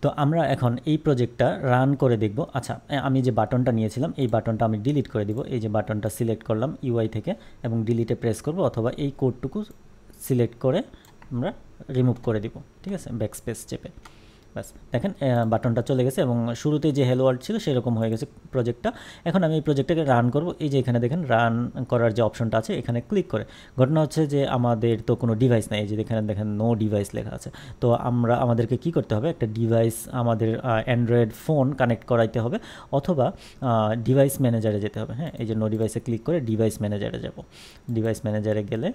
তো আমরা এখন এই প্রজেক্টটা রান করে দেখব। আচ্ছা, আমি যে বাটনটা নিয়েছিলাম এই বাটনটা আমি ডিলিট করে দিব। এই যে বাটনটা সিলেক্ট করলাম ইউআই থেকে এবং ডিলিটে প্রেস করব, অথবা এই কোডটুকু সিলেক্ট করে আমরা রিমুভ করে দিব, ঠিক আছে, ব্যাকস্পেস চেপে। বাস দেখেন বাটনটা চলে গেছে এবং শুরুতে যে হ্যালো ওয়ার্ল্ড ছিল সেরকম হয়ে গেছে প্রজেক্টটা। এখন আমি এই প্রজেক্টটাকে রান করব। এই যে এখানে দেখেন রান করার যে অপশনটা আছে এখানে ক্লিক করে, ঘটনা হচ্ছে যে আমাদের তো কোনো ডিভাইস নাই, এই যে এখানে দেখেন নো ডিভাইস লেখা আছে। তো আমাদেরকে কি করতে হবে, একটা ডিভাইস আমাদের অ্যান্ড্রয়েড ফোন কানেক্ট করাইতে হবে, অথবা ডিভাইস ম্যানেজারে যেতে হবে। হ্যাঁ, এই যে নো ডিভাইসে ক্লিক করে ডিভাইস ম্যানেজারে যাব। ডিভাইস ম্যানেজারে গেলে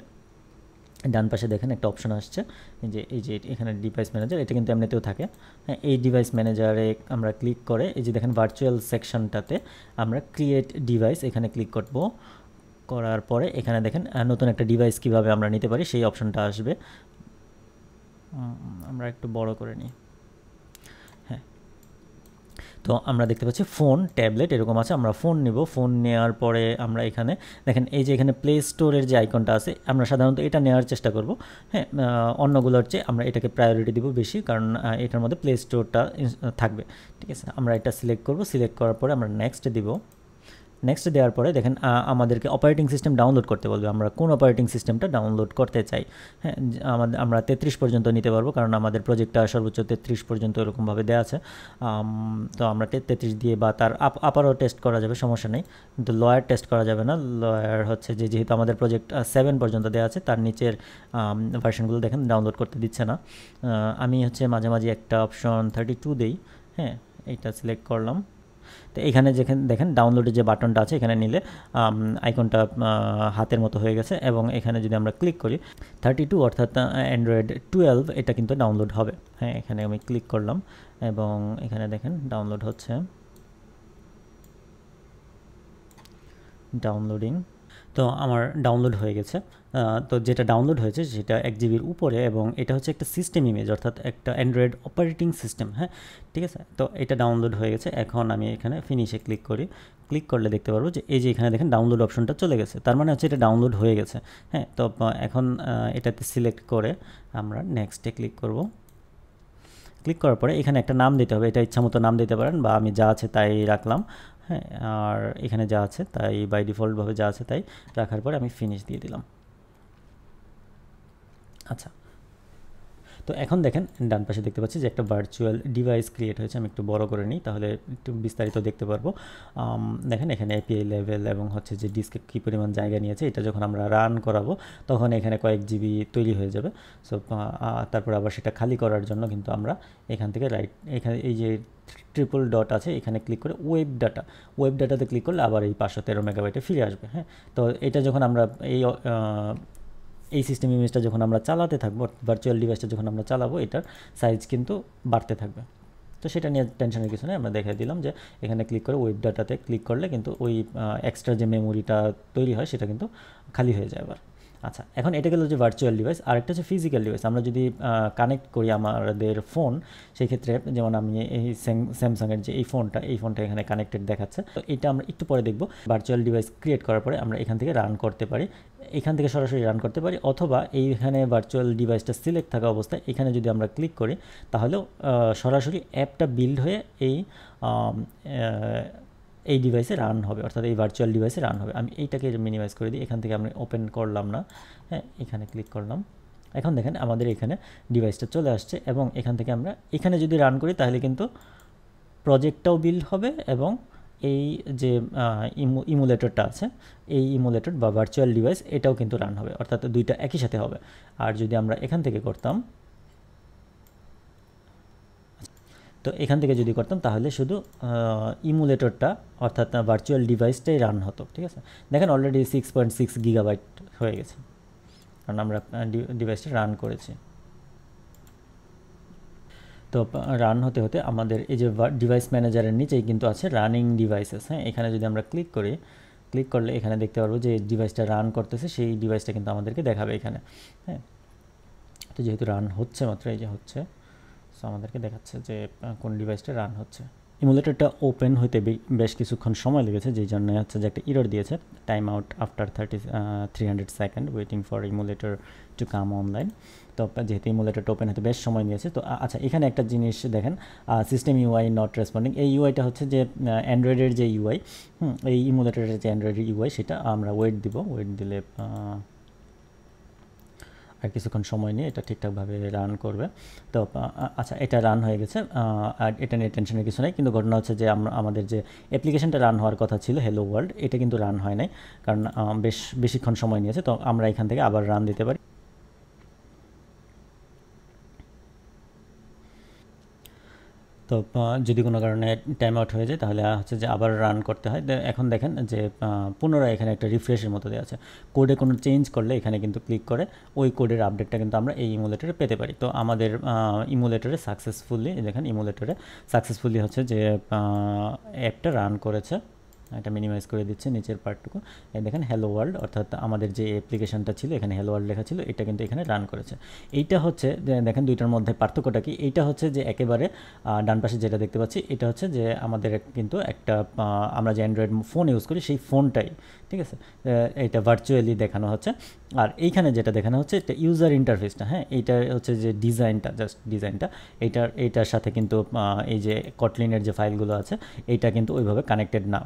ডান পাশে দেখেন একটা অপশন আসছে, এই যে এখানে ডিভাইস ম্যানেজার, এটা কিন্তু এমনিতেও থাকে। হ্যাঁ, এই ডিভাইস ম্যানেজারে আমরা ক্লিক করে এই যে দেখেন ভার্চুয়াল সেকশনটাতে আমরা ক্রিয়েট ডিভাইস এখানে ক্লিক করব। করার পরে এখানে দেখেন নতুন একটা ডিভাইস কিভাবে আমরা নিতে পারি সেই অপশনটা আসবে। আমরা একটু বড় করে নিই। হ্যাঁ, তো আমরা দেখতে পাচ্ছি ফোন, ট্যাবলেট এরকম আছে। আমরা ফোন নেব। ফোন নেওয়ার পরে আমরা এখানে দেখেন এই যে এখানে প্লে স্টোরের যে আইকনটা আছে, আমরা সাধারণত এটা নেওয়ার চেষ্টা করব। হ্যাঁ, অন্যগুলোর চেয়ে আমরা এটাকে প্রায়োরিটি দিব বেশি, কারণ এটার মধ্যে প্লে স্টোরটা থাকবে, ঠিক আছে। আমরা এটা সিলেক্ট করব। সিলেক্ট করার পরে আমরা নেক্সট দিব। নেক্সট দেওয়ার পরে দেখেন আমাদেরকে অপারেটিং সিস্টেম ডাউনলোড করতে বলবে, আমরা কোন অপারেটিং সিস্টেমটা ডাউনলোড করতে চাই। হ্যাঁ, আমরা 33 পর্যন্ত নিতে পারবো, কারণ আমাদের প্রজেক্টটা সর্বোচ্চ 33 পর্যন্ত এরকমভাবে দেওয়া আছে। তো আমরা 33 দিয়ে বা তার আপারও টেস্ট করা যাবে, সমস্যা নেই, কিন্তু লয়ার টেস্ট করা যাবে না। লয়ার হচ্ছে যে যেহেতু আমাদের প্রজেক্ট 7 পর্যন্ত দেওয়া আছে, তার নিচের ভার্সনগুলো দেখেন ডাউনলোড করতে দিচ্ছে না। আমি হচ্ছে মাঝে মাঝে একটা অপশন 32 দেই। হ্যাঁ, এইটা সিলেক্ট করলাম। তো এখানে যেখানে দেখেন ডাউনলোডের যে বাটনটা আছে এখানে নিলে আইকনটা হাতের মতো হয়ে গেছে, এবং এখানে যদি আমরা ক্লিক করি 32 অর্থাৎ অ্যান্ড্রয়েড 12 এটা কিন্তু ডাউনলোড হবে। হ্যাঁ, এখানে আমি ক্লিক করলাম এবং এখানে দেখেন ডাউনলোড হচ্ছে, ডাউনলোডিং। তো আমার ডাউনলোড হয়ে গেছে। তো যেটা ডাউনলোড হয়েছে সেটা 1 জিবির উপরে, এবং এটা হচ্ছে একটা সিস্টেম ইমেজ, অর্থাৎ একটা অ্যান্ড্রয়েড অপারেটিং সিস্টেম। হ্যাঁ, ঠিক আছে। তো এটা ডাউনলোড হয়ে গেছে। এখন আমি এখানে ফিনিশে ক্লিক করি। ক্লিক করলে দেখতে পারবো যে এই যে এখানে দেখেন ডাউনলোড অপশনটা চলে গেছে, তার মানে হচ্ছে এটা ডাউনলোড হয়ে গেছে। হ্যাঁ, তো এখন এটাতে সিলেক্ট করে আমরা নেক্সটে ক্লিক করব। ক্লিক করার পরে এখানে একটা নাম দিতে হবে, এটা ইচ্ছা মতো নাম দিতে পারেন, বা আমি যা আছে তাই রাখলাম। হ্যাঁ, আর এখানে যা আছে তাই বাই ডিফল্টভাবে যা আছে তাই রাখার পরে আমি ফিনিশ দিয়ে দিলাম। আচ্ছা, তো এখন দেখেন ডান পাশে দেখতে পাচ্ছি যে একটা ভার্চুয়াল ডিভাইস ক্রিয়েট হয়েছে। আমি একটু বড় করে নিই, তাহলে একটু বিস্তারিত দেখতে পারবো। দেখেন এখানে এপিআই লেভেল এবং হচ্ছে যে ডিস্কে কী পরিমাণ জায়গা নিয়েছে, এটা যখন আমরা রান করাবো তখন এখানে কয়েক জিবি তৈরি হয়ে যাবে। সো তারপর আবার সেটা খালি করার জন্য কিন্তু আমরা এখান থেকে এখানে এই যে ট্রিপল ডট আছে এখানে ক্লিক করে ওয়েব ডাটাতে ক্লিক করলে আবার এই 513 মেগাবাইটে ফিরে আসবে। হ্যাঁ, তো এটা যখন আমরা এই সিস্টেম ইমেজটা যখন আমরা চালাতে থাকবো, ভার্চুয়াল ডিভাইসটা যখন আমরা চালাবো, এটার সাইজ কিন্তু বাড়তে থাকবে। তো সেটা নিয়ে টেনশনের কিছু নেই, আমরা দেখাই দিলাম যে এখানে ক্লিক করে ওয়েব ডাটাতে ক্লিক করলে কিন্তু ওই এক্সট্রা যে মেমোরিটা তৈরি হয় সেটা কিন্তু খালি হয়ে যায় আবার। আচ্ছা, এখন এটা গেল যে ভার্চুয়াল ডিভাইস। আরেকটা হচ্ছে ফিজিক্যাল ডিভাইস। আমরা যদি কানেক্ট করি আমাদের ফোন, সেই ক্ষেত্রে যেমন আমি এই স্যামসাংয়ের যে এই ফোনটা এখানে কানেক্টেড দেখাচ্ছে। তো এটা আমরা একটু পরে দেখব। ভার্চুয়াল ডিভাইস ক্রিয়েট করার পরে আমরা এখান থেকে রান করতে পারি, এখান থেকে সরাসরি রান করতে পারি, অথবা এইখানে ভার্চুয়াল ডিভাইসটা সিলেক্ট থাকা অবস্থায় এখানে যদি আমরা ক্লিক করি তাহলেও সরাসরি অ্যাপটা বিল্ড হয়ে এই ডিভাইসে রান হবে, অর্থাৎ এই ভার্চুয়াল ডিভাইসে রান হবে। আমি এইটাকে মিনিমাইজ করে দিই, এখান থেকে আমি ওপেন করলাম না। হ্যাঁ, এখানে ক্লিক করলাম। এখন দেখেন আমাদের এখানে ডিভাইসটা চলে আসছে, এবং এখান থেকে আমরা এখানে যদি রান করি তাহলে কিন্তু প্রজেক্টটাও বিল্ড হবে, এবং এই যে ইমুলেটরটা আছে এই ইমুলেটর বা ভার্চুয়াল ডিভাইস এটাও কিন্তু রান হবে, অর্থাৎ দুইটা একই সাথে হবে। আর যদি আমরা এখান থেকে করতাম, তো এখান থেকে যদি করতাম তাহলে শুধু ইমুলেটরটা অর্থাৎ ভার্চুয়াল ডিভাইসটাই রান হতো। ঠিক আছে, দেখেন অলরেডি 6.6 গিগাবাইট হয়ে গেছে, কারণ আমরা ডিভাইসটা রান করেছি। তো রান হতে হতে আমাদের এই যে ডিভাইস ম্যানেজারের নিচেই কিন্তু আছে রানিং ডিভাইসেস। হ্যাঁ, এখানে যদি আমরা ক্লিক করি, ক্লিক করলে এখানে দেখতে পারবো যে ডিভাইসটা রান করতেছে, সেই ডিভাইসটা কিন্তু আমাদেরকে দেখাবে এখানে। হ্যাঁ, তো যেহেতু রান হচ্ছে মাত্র, এই যে হচ্ছে, সো আমাদেরকে দেখাচ্ছে যে কোন ডিভাইসটা রান হচ্ছে। ইমুলেটরটা ওপেন হইতে বেশ কিছুক্ষণ সময় লেগেছে, যেই জন্য হচ্ছে যে একটা এরর দিয়েছে, time out after 300 second waiting for emulator to come online. তো যেহেতু ইমুলেটরটা ওপেন হতে বেশ সময় নিয়েছে, তো আচ্ছা এখানে একটা জিনিস দেখেন, সিস্টেম ইউআই নট রেসপন্ডিং। এই ইউআইটা হচ্ছে যে অ্যান্ড্রয়েডের যে ইউআই, এই ইমুলেটরের যে অ্যান্ড্রয়েডের ইউআই, সেটা আমরা ওয়েট দিব, ওয়েট দিলে আর কিছুক্ষণ সময় নিয়ে এটা ঠিকঠাকভাবে রান করবে। তো আচ্ছা এটা রান হয়ে গেছে, আর এটা নিয়ে টেনশনের কিছু নাই। কিন্তু ঘটনা হচ্ছে যে আমাদের যে অ্যাপ্লিকেশনটা রান হওয়ার কথা ছিল হ্যালো ওয়ার্ল্ড, এটা কিন্তু রান হয় নাই, কারণ বেশিক্ষণ সময় নিয়েছে। তো আমরা এখান থেকে আবার রান দিতে পারি। তো যদি কোনো কারণে টাইম আউট হয়ে যায়, তাহলে হচ্ছে যে আবার রান করতে হয়। এখন দেখেন যে পুনরায় এখানে একটা রিফ্রেশের মতো দেওয়া আছে। কোডে কোনো চেঞ্জ করলে এখানে কিন্তু ক্লিক করে ওই কোডের আপডেটটা কিন্তু আমরা এই ইমুলেটরে পেতে পারি। তো আমাদের ইমুলেটরে সাকসেসফুলি, দেখেন ইমুলেটরে সাকসেসফুলি হচ্ছে যে অ্যাপটা রান করেছে। এটা মিনিমাইজ করে দিচ্ছে নিচের পার্টটুকু। এই দেখেন হ্যালো ওয়ার্ল্ড, অর্থাৎ আমাদের যে অ্যাপ্লিকেশনটা ছিল এখানে হ্যালো ওয়ার্ল্ড লেখা ছিল, এটা কিন্তু এখানে রান করেছে। এইটা হচ্ছে দেখেন দুইটার মধ্যে পার্থক্যটা কি, এইটা হচ্ছে যে একেবারে ডান পাশে যেটা দেখতে পাচ্ছি, এটা হচ্ছে যে আমাদের কিন্তু একটা আমরা যে অ্যান্ড্রয়েড ফোন ইউজ করি সেই ফোনটাই, ঠিক আছে, এটা ভার্চুয়ালি দেখানো হচ্ছে। আর এইখানে যেটা দেখানো হচ্ছে এটা ইউজার ইন্টারফেসটা, হ্যাঁ, এইটা হচ্ছে যে ডিজাইনটা, জাস্ট ডিজাইনটা, এইটার সাথে কিন্তু এই যে কটলিনের যে ফাইলগুলো আছে এইটা কিন্তু ওইভাবে কানেক্টেড না।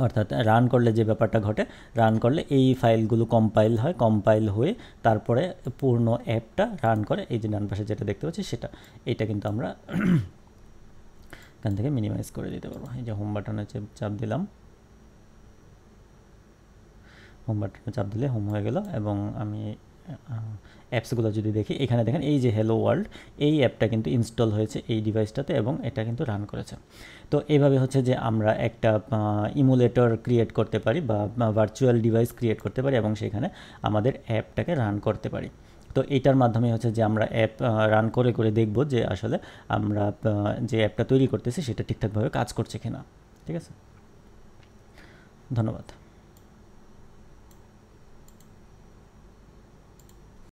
অর্থাৎ রান করলে যে ব্যাপারটা ঘটে, রান করলে এই ফাইলগুলো কম্পাইল হয়, কম্পাইল হয়ে তারপরে পূর্ণ অ্যাপটা রান করে। এই যে ডান পাশে যেটা দেখতে পাচ্ছি সেটা, এটা কিন্তু আমরা এখান থেকে মিনিমাইজ করে দিতে পারবো। এই যে হোম বাটনে চাপ দিলাম, হোম বাটনে চাপ দিলে হোম হয়ে গেল। এবং আমি অ্যাপসগুলো যদি দেখি, এখানে দেখেন এই যে হ্যালো ওয়ার্ল্ড, এই অ্যাপটা কিন্তু ইনস্টল হয়েছে এই ডিভাইসটাতে এবং এটা কিন্তু রান করেছে। তো এইভাবে হচ্ছে যে আমরা একটা ইমুলেটর ক্রিয়েট করতে পারি বা ভার্চুয়াল ডিভাইস ক্রিয়েট করতে পারি এবং সেখানে আমাদের অ্যাপটাকে রান করতে পারি। তো এইটার মাধ্যমে হচ্ছে যে আমরা অ্যাপ রান করে করে দেখব যে আসলে আমরা যে অ্যাপটা তৈরি করতেছি সেটা ঠিকঠাকভাবে কাজ করছে কিনা। ঠিক আছে, ধন্যবাদ।